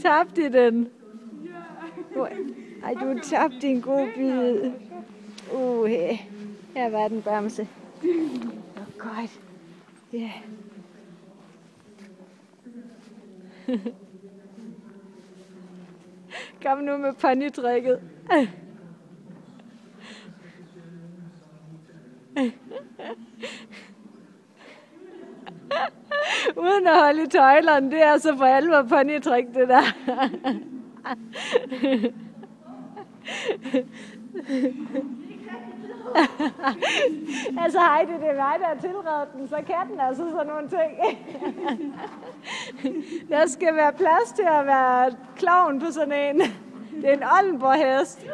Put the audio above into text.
Tabte I den? Ej, du tabte en god bid. Her var den, Bamse. Godt. Ja. Kom nu med ponytrykket. Uden at holde i tøjlerne, det er så for alvor ponytryk, det der. Altså Heidi, det er mig, der har tilredet den, så kan den altså sådan nogle ting. Der skal være plads til at være klovn på sådan en. Det er en Oldenborg-hest.